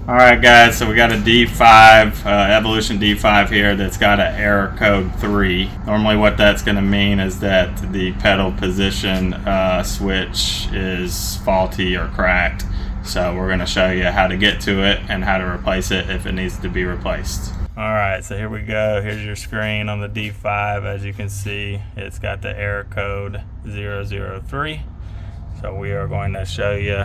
Alright guys, so we got a D5, Evolution D5 here that's got an error code 3. Normally what that's going to mean is that the pedal position switch is faulty or cracked. So we're going to show you how to get to it and how to replace it if it needs to be replaced. Alright, so here we go. Here's your screen on the D5. As you can see, it's got the error code 003. So we are going to show you,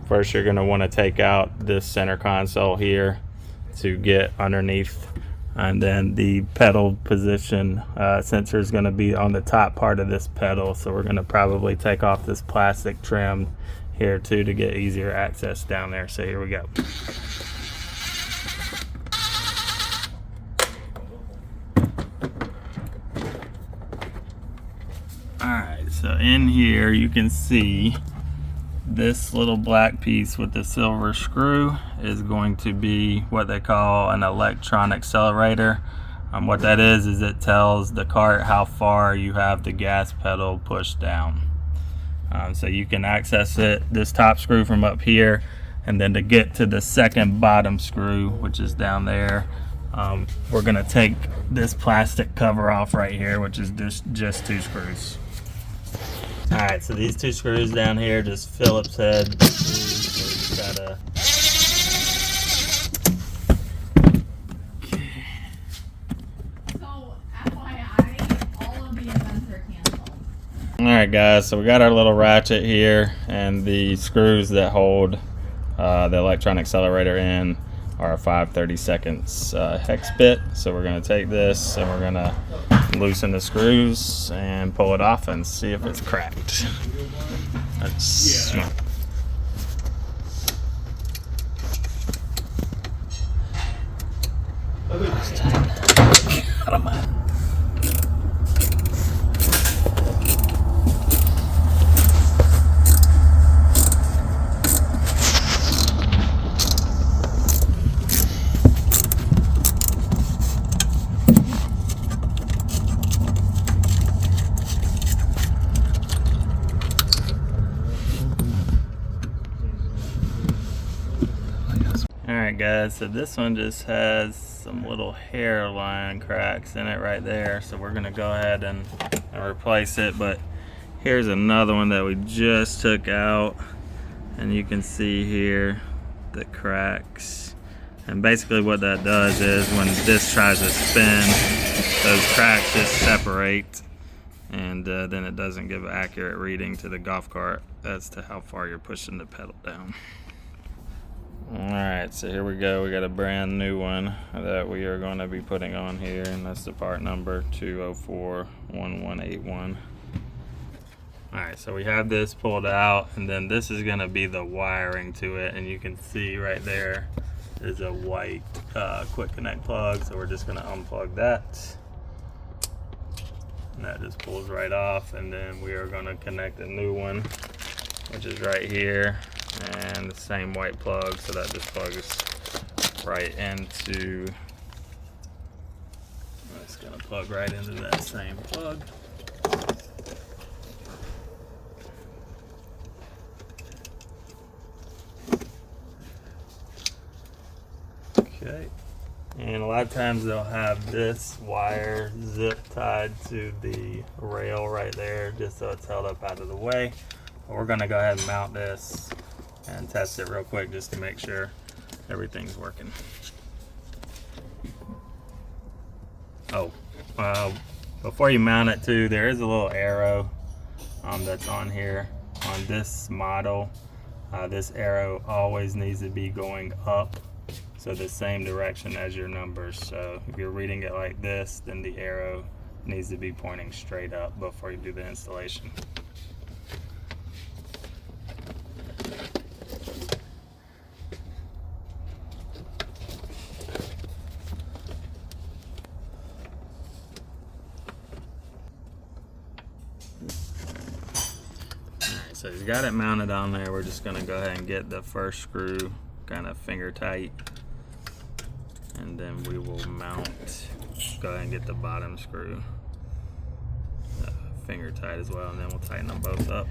first you're going to want to take out this center console here to get underneath, and then the pedal position sensor is going to be on the top part of this pedal, so we're going to probably take off this plastic trim here too to get easier access down there. So here we go. Alright, so in here you can see this little black piece with the silver screw is going to be what they call an electron accelerator. What that is it tells the cart how far you have the gas pedal pushed down. So you can access this top screw from up here, and then to get to the second bottom screw, which is down there, we're going to take this plastic cover off right here, which is just 2 screws. Alright, so these 2 screws down here, just Phillips head. So gotta... Okay. So, FYI, all of the events are canceled. Alright guys, so we got our little ratchet here, and the screws that hold the electron accelerator in are a 5/32 hex bit. So we're going to take this and we're going to loosen the screws and pull it off and see if it's cracked. Let's out of my... Alright guys, so this one just has some little hairline cracks in it right there, so we're going to go ahead and replace it. But here's another one that we just took out, and you can see here the cracks. And basically what that does is when this tries to spin, those cracks just separate, and then it doesn't give an accurate reading to the golf cart as to how far you're pushing the pedal down. Alright, so here we go. We got a brand new one that we are going to be putting on here, and that's the part number 2041181. Alright, so we have this pulled out, and then this is going to be the wiring to it, and you can see right there is a white quick connect plug, so we're just going to unplug that, and that just pulls right off. And then we are going to connect a new one, which is right here, and the same white plug, so that just plugs right into, it's going to plug right into that same plug. Okay, and a lot of times they'll have this wire zip tied to the rail right there, just so it's held up out of the way. But we're going to go ahead and mount this and test it real quick just to make sure everything's working. Oh, before you mount it too, there is a little arrow that's on here. On this model, this arrow always needs to be going up, so the same direction as your numbers. So if you're reading it like this, then the arrow needs to be pointing straight up before you do the installation. So he's got it mounted on there. We're just going to go ahead and get the first screw kind of finger tight, and then we will mount, go ahead and get the bottom screw finger tight as well, and then we'll tighten them both up.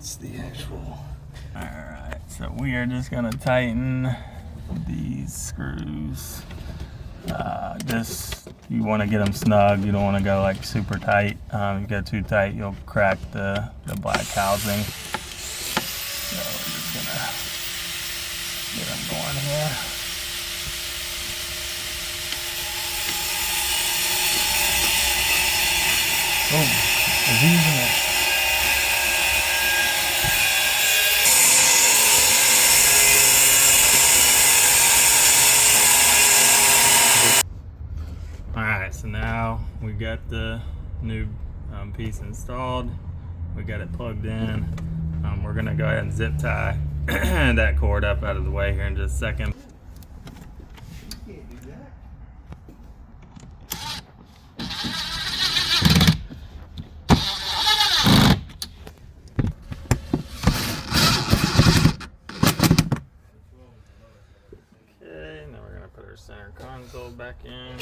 That's the actual. Alright, so we are just gonna tighten these screws. Just, you want to get them snug, you don't want to go like super tight. If you go too tight, you'll crack the black housing. So we're just gonna get them going here. Oh, is he using it? Alright, so now we got the new piece installed. We got it plugged in. We're going to go ahead and zip tie that cord up out of the way here in just a second. You can't do that. Okay, now we're going to put our center console back in.